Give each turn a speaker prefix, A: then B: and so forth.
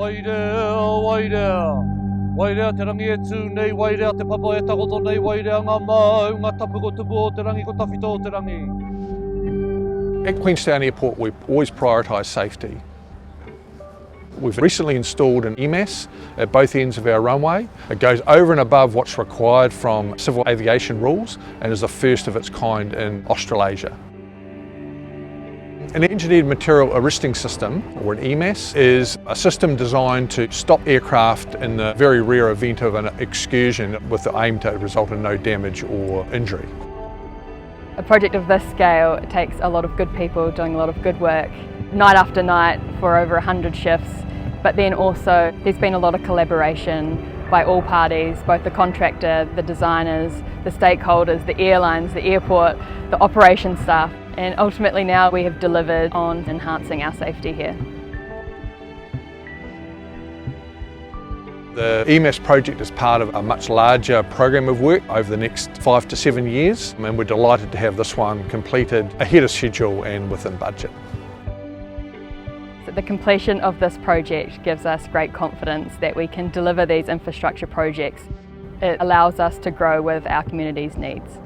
A: Wairea, wairea. Wairea te rangi e tū nei, wairea te papa e takoto nei, wairea ngā mau, ngā tapu ko tupu o te rangi, ko tawhito o te rangi.
B: At Queenstown Airport, we always prioritise safety. We've recently installed an EMAS at both ends of our runway. It goes over and above what's required from civil aviation rules and is the first of its kind in Australasia. An engineered material arresting system, or an EMAS, is a system designed to stop aircraft in the very rare event of an excursion with the aim to result in no damage or injury.
C: A project of this scale takes a lot of good people doing a lot of good work, night after night for over 100 shifts, but then also there's been a lot of collaboration by all parties, both the contractor, the designers, the stakeholders, the airlines, the airport, the operations staff, and ultimately now we have delivered on enhancing our safety here.
B: The EMAS project is part of a much larger program of work over the next 5 to 7 years, and we're delighted to have this one completed ahead of schedule and within budget.
C: So the completion of this project gives us great confidence that we can deliver these infrastructure projects. It allows us to grow with our community's needs.